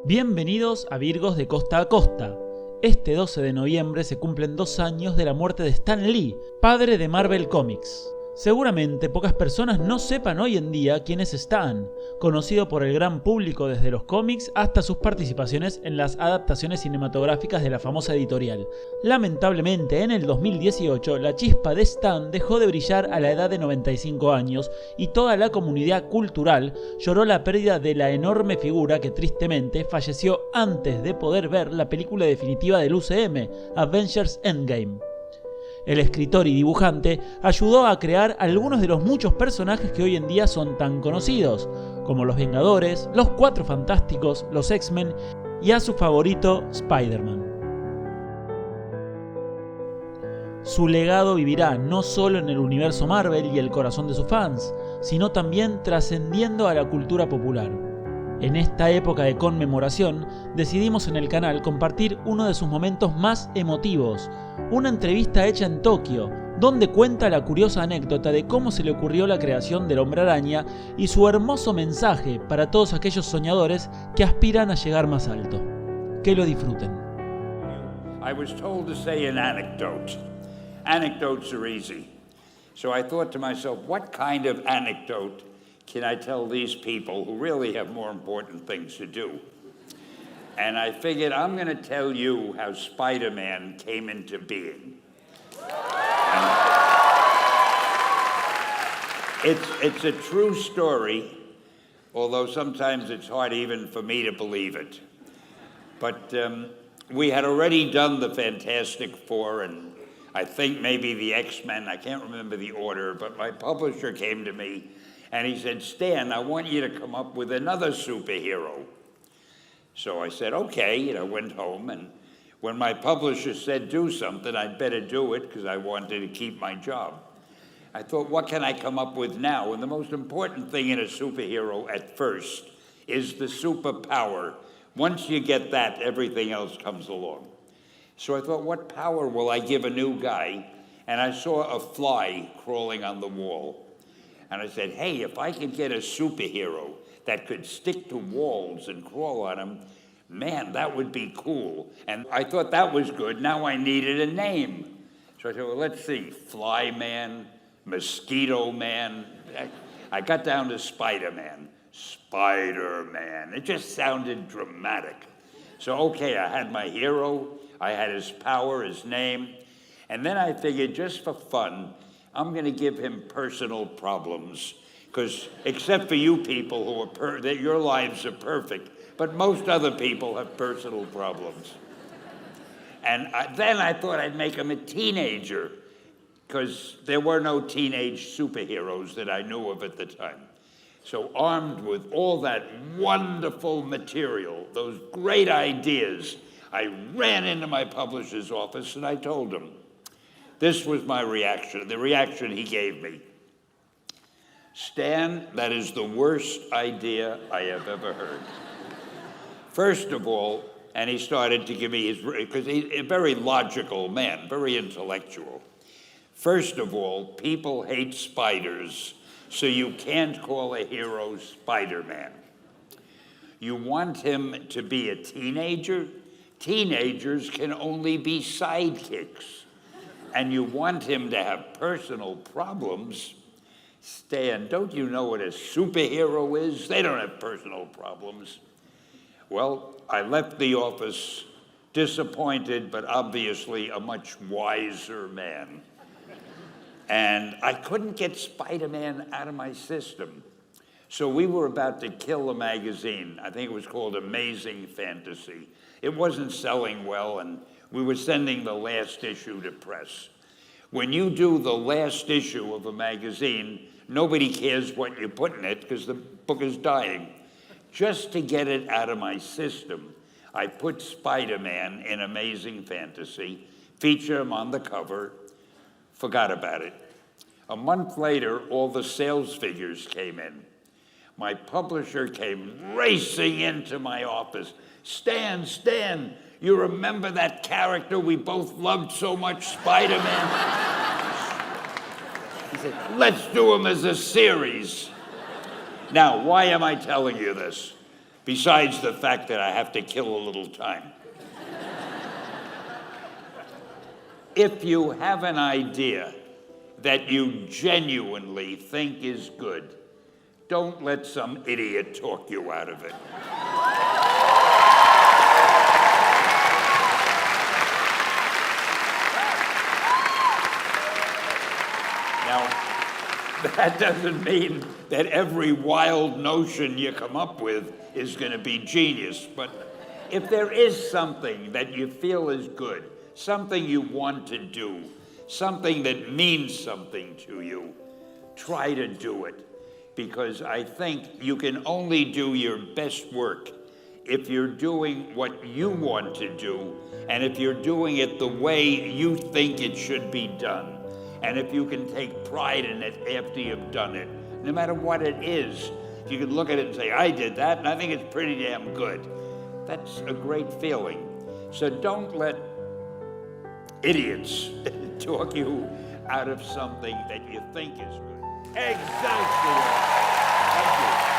Bienvenidos a Virgos de Costa a Costa. Este 12 de noviembre se cumplen 2 años de la muerte de Stan Lee, padre de Marvel Comics. Seguramente pocas personas no sepan hoy en día quién es Stan, conocido por el gran público desde los cómics hasta sus participaciones en las adaptaciones cinematográficas de la famosa editorial. Lamentablemente, en el 2018, la chispa de Stan dejó de brillar a la edad de 95 años y toda la comunidad cultural lloró la pérdida de la enorme figura que tristemente falleció antes de poder ver la película definitiva del UCM, Avengers Endgame. El escritor y dibujante ayudó a crear algunos de los muchos personajes que hoy en día son tan conocidos, como los Vengadores, los Cuatro Fantásticos, los X-Men y a su favorito Spiderman. Su legado vivirá no solo en el universo Marvel y el corazón de sus fans, sino también trascendiendo a la cultura popular. En esta época de conmemoración, decidimos en el canal compartir uno de sus momentos más emotivos, una entrevista hecha en Tokio, donde cuenta la curiosa anécdota de cómo se le ocurrió la creación del Hombre Araña y su hermoso mensaje para todos aquellos soñadores que aspiran a llegar más alto. Que lo disfruten. I was told to say an anecdote. Anecdotes are easy. So I thought to myself, what kind of anecdote can I tell these people who really have more important things to do? And I figured I'm going to tell you how Spider-Man came into being. It's a true story, although sometimes it's hard even for me to believe it. But we had already done the Fantastic Four and I think maybe the X-Men. I can't remember the order, but my publisher came to me and he said, Stan, I want you to come up with another superhero. So I said, okay, and I went home, and when my publisher said do something, I'd better do it because I wanted to keep my job. I thought, what can I come up with now? And the most important thing in a superhero at first is the superpower. Once you get that, everything else comes along. So I thought, what power will I give a new guy? And I saw a fly crawling on the wall. And I said, hey, if I could get a superhero that could stick to walls and crawl on them, man, that would be cool. And I thought that was good. Now I needed a name. So I said, well, let's see, Fly Man, Mosquito Man. I got down to Spider-Man. Spider-Man. It just sounded dramatic. So, okay, I had my hero. I had his power, his name. And then I figured, just for fun, I'm going to give him personal problems, because except for you people who are that your lives are perfect, but most other people have personal problems. And then I thought I'd make him a teenager, because there were no teenage superheroes that I knew of at the time. So armed with all that wonderful material, those great ideas, I ran into my publisher's office and I told him, this was my reaction, the reaction he gave me. Stan, that is the worst idea I have ever heard. First of all, and he started to give me his, because he's a very logical man, very intellectual. First of all, people hate spiders, so you can't call a hero Spider-Man. You want him to be a teenager? Teenagers can only be sidekicks. And you want him to have personal problems. Stan, don't you know what a superhero is? They don't have personal problems. Well, I left the office disappointed, but obviously a much wiser man. And I couldn't get Spider-Man out of my system. So we were about to kill a magazine. I think it was called Amazing Fantasy. It wasn't selling well, and we were sending the last issue to press. When you do the last issue of a magazine, nobody cares what you put in it because the book is dying. Just to get it out of my system, I put Spider-Man in Amazing Fantasy, feature him on the cover, forgot about it. A month later, all the sales figures came in. My publisher came racing into my office. Stan, you remember that character we both loved so much, Spider-Man? He said, let's do him as a series. Now, why am I telling you this? besides the fact that I have to kill a little time. If you have an idea that you genuinely think is good, don't let some idiot talk you out of it. Now, that doesn't mean that every wild notion you come up with is going to be genius, but if there is something that you feel is good, something you want to do, something that means something to you, try to do it. Because I think you can only do your best work if you're doing what you want to do, and if you're doing it the way you think it should be done. And if you can take pride in it after you've done it, no matter what it is, you can look at it and say, I did that, and I think it's pretty damn good. That's a great feeling. So don't let idiots talk you out of something that you think is good. Excelsior! Thank you.